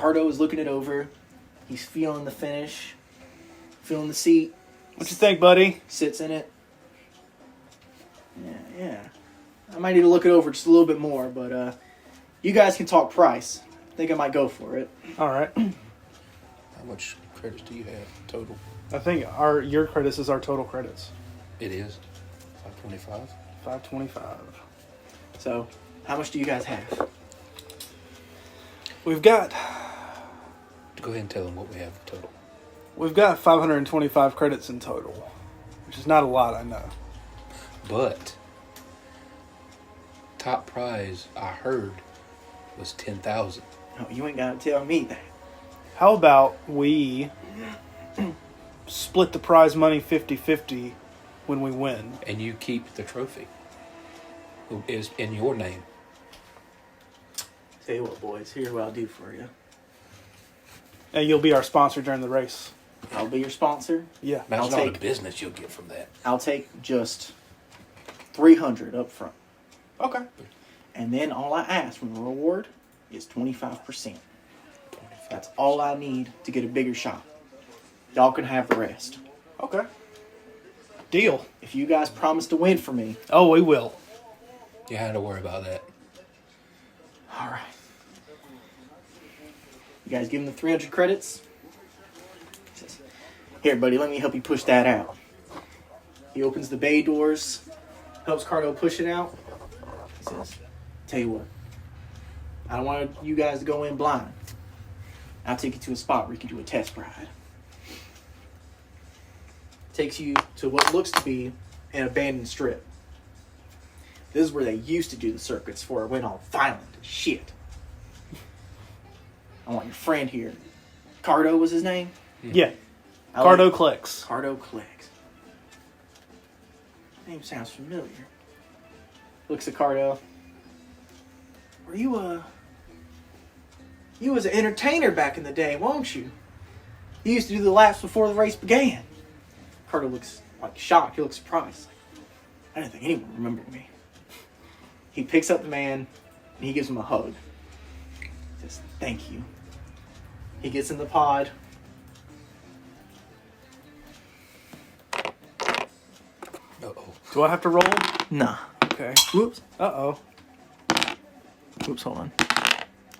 Cardo is looking it over. He's feeling the finish. Feeling the seat. What you think, buddy? Sits in it. Yeah. I might need to look it over just a little bit more, but you guys can talk price. I think I might go for it. All right. How much credits do you have total? I think your credits is our total credits. It is 525. 525. So, how much do you guys have? We've got Go ahead and tell them what we have total. 525 credits in total, which is not a lot, I know. But top prize I heard was 10,000. No, you ain't got to tell me that. How about we split the prize money 50-50 when we win? And you keep the trophy. Who is in your name. Tell you what, boys, here's what I'll do for you. And you'll be our sponsor during the race. I'll be your sponsor. Yeah. Imagine all the business you'll get from that. I'll take just $300 up front. Okay. And then all I ask from the reward is 25%. That's all I need to get a bigger shot. Y'all can have the rest. Okay. Deal. If you guys promise to win for me. Oh, we will. You had to worry about that. All right. You guys give him the 300 credits. He says, here, buddy, let me help you push that out. He opens the bay doors, helps Cardo push it out. He says, tell you what, I don't want you guys to go in blind. I'll take you to a spot where you can do a test ride. Takes you to what looks to be an abandoned strip. This is where they used to do the circuits before it went all violent and shit. I want your friend here. Cardo was his name? Yeah. Cardo Clicks. Cardo Clicks. Name sounds familiar. Looks at Cardo. Were you was an entertainer back in the day, won't you? You used to do the laps before the race began. Cardo looks like shocked. He looks surprised. I didn't think anyone remembered me. He picks up the man and he gives him a hug. He says, thank you. He gets in the pod. Uh-oh. Do I have to roll? Nah. Okay. Whoops. Uh-oh. Whoops, hold on.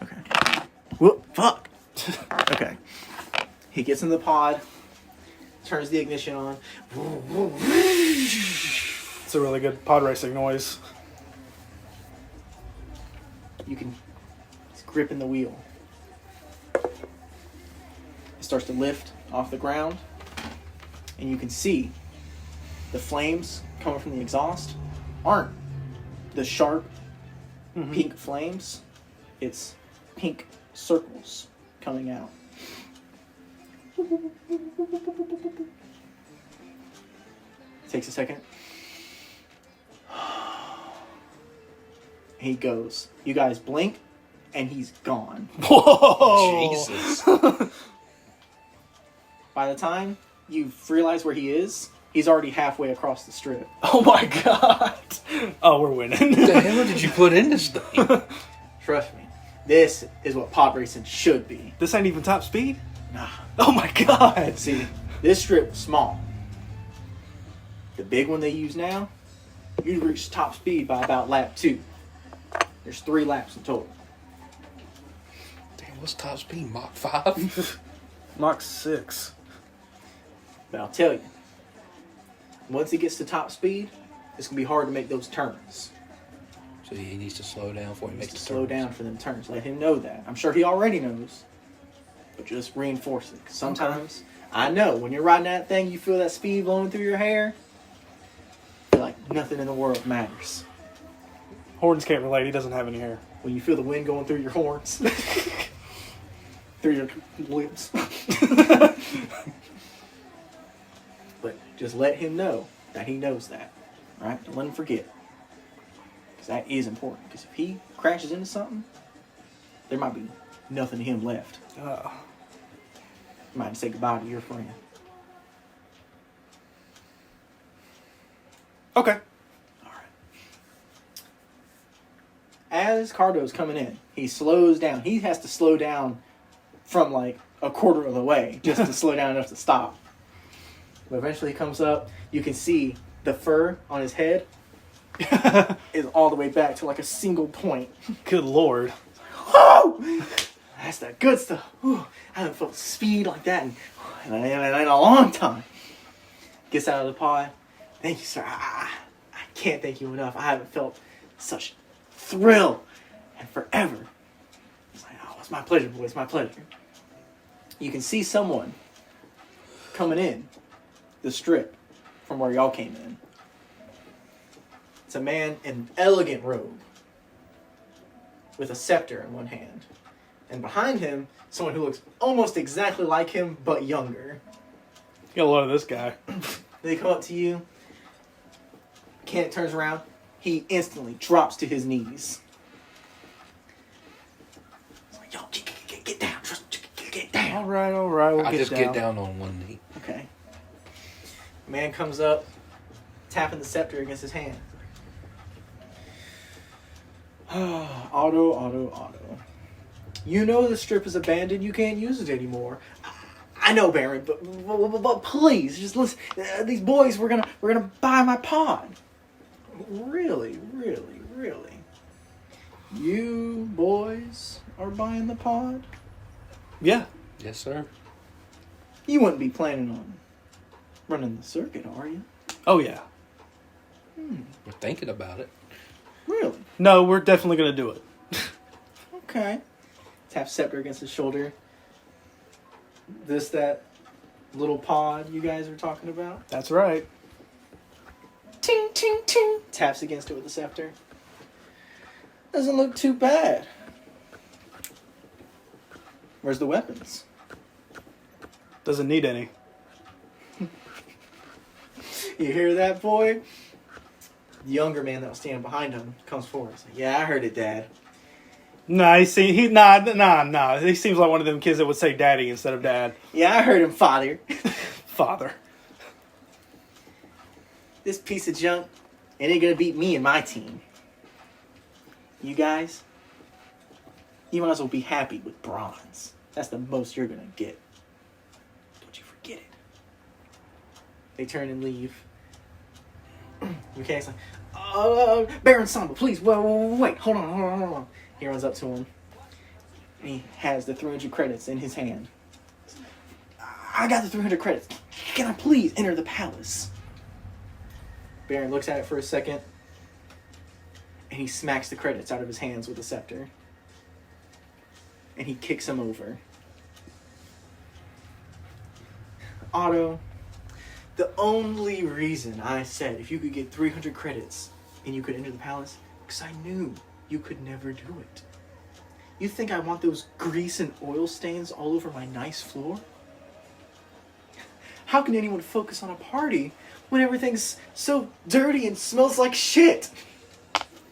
Okay. Whoop, fuck. Okay. He gets in the pod, turns the ignition on. It's a really good pod racing noise. You can, he's gripping the wheel. It starts to lift off the ground, and you can see the flames coming from the exhaust aren't the sharp pink flames. It's pink circles coming out. Takes a second. He goes. You guys blink, and he's gone. Whoa! Jesus. By the time you realize where he is, he's already halfway across the strip. Oh my god! Oh, we're winning. What the hell did you put in this thing? Trust me, this is what pod racing should be. This ain't even top speed? Nah. Oh my god! See, this strip was small. The big one they use now, you reach top speed by about lap 2. There's 3 laps in total. Damn, what's top speed? Mach 5? Mach 6. But I'll tell you, once he gets to top speed, it's going to be hard to make those turns. So he needs to slow down before he He makes needs the to slow turns. down for them turns. Let him know that. I'm sure he already knows. But just reinforce it. 'Cause sometimes, I know, when you're riding that thing, you feel that speed blowing through your hair. Feel like nothing in the world matters. Horns can't relate, he doesn't have any hair. When you feel the wind going through your horns. Through your lips. But just let him know that he knows that. Alright? Don't let him forget. Because that is important. Because if he crashes into something, there might be nothing to him left. You might have to say goodbye to your friend. Okay. As Cardo's coming in, he slows down. He has to slow down from like a quarter of the way just to slow down enough to stop. But eventually he comes up. You can see the fur on his head is all the way back to like a single point. Good lord. Whoa! That's that good stuff. Whew. I haven't felt speed like that in a long time. Gets out of the pod. Thank you, sir. I can't thank you enough. I haven't felt such thrill in forever. It's like, oh, it's my pleasure, boy. It's my pleasure. You can see someone coming in the strip from where y'all came in. It's a man in an elegant robe with a scepter in one hand. And behind him, someone who looks almost exactly like him, but younger. You got a lot of this guy. They come up to you. Kent turns around. He instantly drops to his knees. He's like, yo, get down. Get down. All right, we'll I get just down. get down on one knee. Okay. Man comes up, tapping the scepter against his hand. Auto. You know the strip is abandoned. You can't use it anymore. I know, Baron, but please, just listen. These boys, we're gonna buy my pod. Really? You boys are buying the pod? Yeah. Yes, sir. You wouldn't be planning on running the circuit, are you? Oh, yeah. We're thinking about it. Really? No, we're definitely going to do it. Okay. Tap scepter against his shoulder. That little pod you guys were talking about? That's right. Ting, ting, ting. Taps against it with the scepter. Doesn't look too bad. Where's the weapons? Doesn't need any. You hear that, boy? The younger man that was standing behind him comes forward. He's like, yeah, I heard it, Dad. Nah, he seems like one of them kids that would say daddy instead of dad. Yeah, I heard him, Father. Father. This piece of junk, it ain't gonna beat me and my team. You guys, you might as well be happy with bronze. That's the most you're gonna get. Don't you forget it. They turn and leave. Mechanic's like, Baron Samba, please, wait, hold on. He runs up to him. And he has the 300 credits in his hand. I got the 300 credits. Can I please enter the palace? Baron looks at it for a second. And he smacks the credits out of his hands with a scepter. And he kicks him over. Otto, the only reason I said if you could get 300 credits and you could enter the palace, because I knew you could never do it. You think I want those grease and oil stains all over my nice floor? How can anyone focus on a party when everything's so dirty and smells like shit?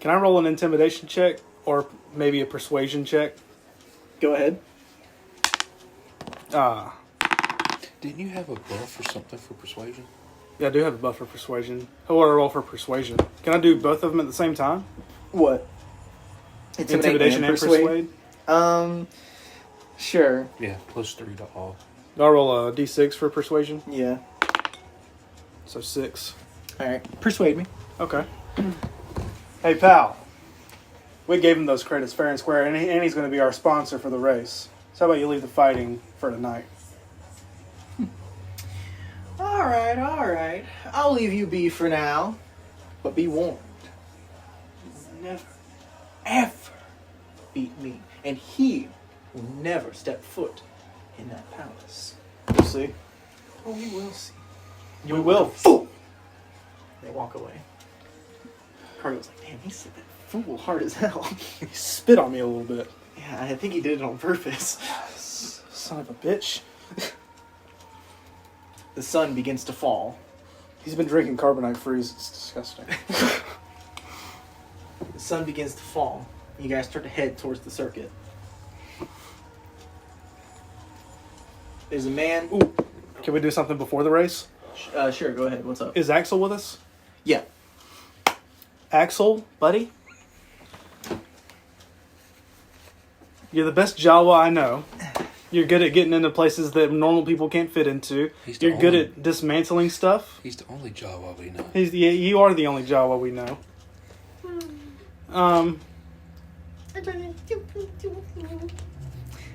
Can I roll an intimidation check or maybe a persuasion check? Go ahead. Didn't you have a buff or something for persuasion? Yeah, I do have a buff for persuasion. Who want to roll for persuasion? Can I do both of them at the same time? What? Intimidation and persuade? Sure. Yeah, +3 to all. I'll roll a d6 for persuasion. Yeah. So 6. Alright. Persuade me. Okay. Hey, pal. We gave him those credits fair and square, and he's going to be our sponsor for the race. So how about you leave the fighting for tonight? Alright. I'll leave you be for now. But be warned. You'll never, ever beat me. And he will never step foot in that palace. We'll see. Oh, we will see. We will. Fool! They walk away. Cargo's like, damn, he said that fool hard as hell. He spit on me a little bit. Yeah, I think he did it on purpose. Son of a bitch. The sun begins to fall. He's been drinking carbonite freeze. It's disgusting. The sun begins to fall. You guys start to head towards the circuit. There's a man. Ooh. Can we do something before the race? Sure, go ahead. What's up? Is Axel with us? Yeah. Axel, buddy? You're the best Jawa I know. You're good at getting into places that normal people can't fit into. You're good at dismantling stuff. He's the only Jawa we know. Yeah, you are the only Jawa we know.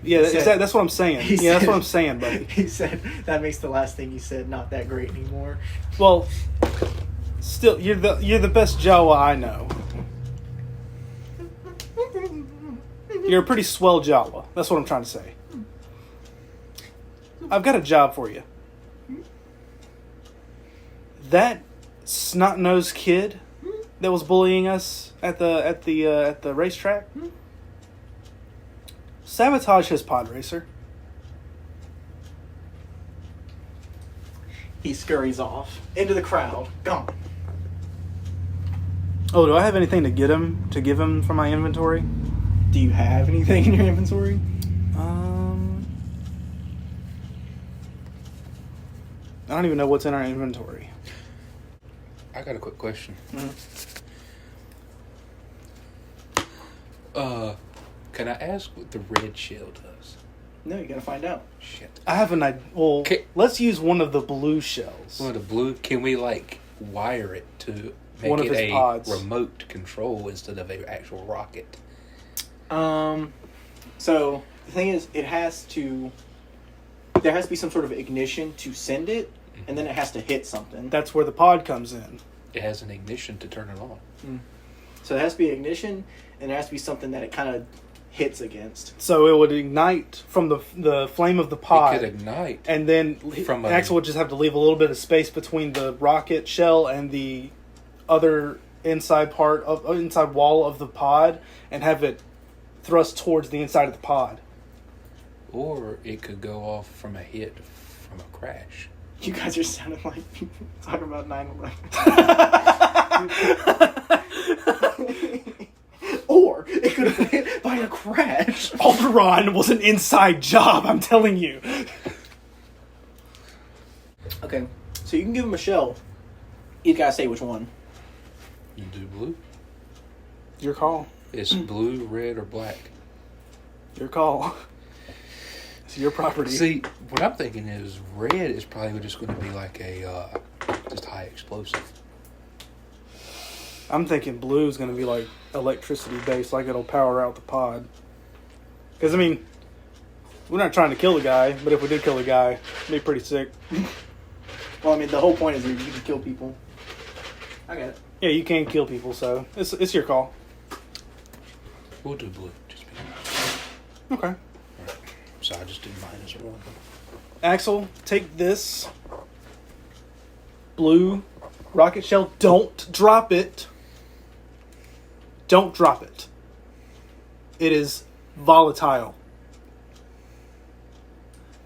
Yeah, that's what I'm saying. Yeah, that's what I'm saying, buddy. He said that makes the last thing you said not that great anymore. Well, still, you're the best Jawa I know. You're a pretty swell Jawa. That's what I'm trying to say. I've got a job for you. That snot-nosed kid that was bullying us at the racetrack. Sabotage his pod racer. He scurries off into the crowd. Gone. Oh, do I have anything to give him from my inventory? Do you have anything in your inventory? I don't even know what's in our inventory. I got a quick question. Can I ask what the red shell does? No, you gotta find out. Shit. I have an idea. Well, let's use one of the blue shells. One of the blue. Can we wire it to make one of it his a pods. remote control instead of an actual rocket? So the thing is, there has to be some sort of ignition to send it, and then it has to hit something. That's where the pod comes in. It has an ignition to turn it on. So there has to be ignition, and there has to be something that it kind of hits against. So it would ignite from the flame of the pod. It could ignite. And then Axel would just have to leave a little bit of space between the rocket shell and the other inside wall of the pod, and have it thrust towards the inside of the pod. Or it could go off from a hit from a crash. You guys are sounding like people talking about 9/11. Or it could have been hit by a crash. Alderaan was an inside job, I'm telling you. Okay, so you can give him a shell. You gotta say which one. You do blue. Your call. It's blue, red, or black. Your call. It's your property. See, what I'm thinking is red is probably just going to be like a just high explosive. I'm thinking blue is going to be like electricity based, like it'll power out the pod. Because, I mean, we're not trying to kill the guy, but if we did kill the guy, it'd be pretty sick. Well, I mean, the whole point is you can kill people. I got it. Yeah, you can kill people, so it's your call. We'll do blue. Just be Okay. right. So I just do -1. Axel, take this blue rocket shell. Don't drop it. Don't drop it. It is volatile.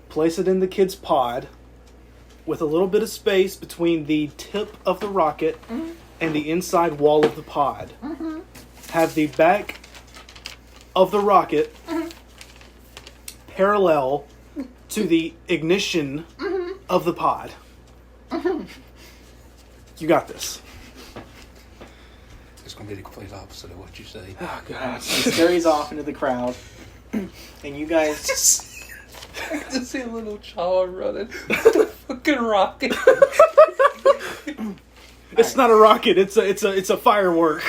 Place it in the kid's pod with a little bit of space between the tip of the rocket and the inside wall of the pod. Have the back of the rocket parallel to the ignition of the pod. You got this. It's going to be the complete opposite of what you say. Oh, God. He scurries off into the crowd, and you guys... I can see a little child running. Fucking rocket. It's not a rocket. It's a firework.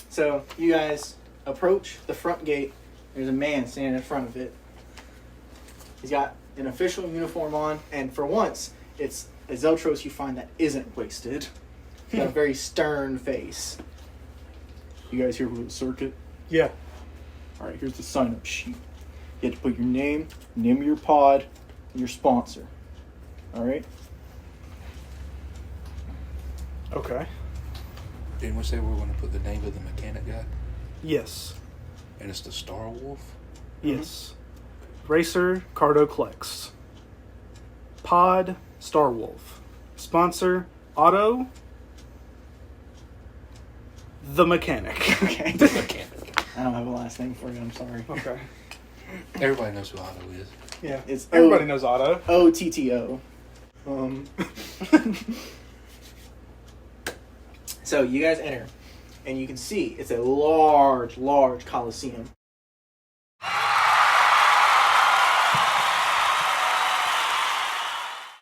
So you guys approach the front gate. There's a man standing in front of it. He's got an official uniform on, and for once, it's a Zeltros you find that isn't wasted. He's got a very stern face. You guys here for the circuit? Yeah. All right, here's the sign-up sheet. You have to put your name of your pod, and your sponsor. All right? Okay. Didn't we say we were going to put the name of the mechanic guy? Yes. And it's the Star Wolf? Yes. Racer, Cardo Klex. Pod, Star Wolf. Sponsor, Otto, the mechanic. Okay. The mechanic. I don't have a last name for you. I'm sorry. Okay. Everybody knows who Otto is. Yeah. It's Everybody knows Otto. OTTO. So you guys enter, and you can see it's a large, large coliseum.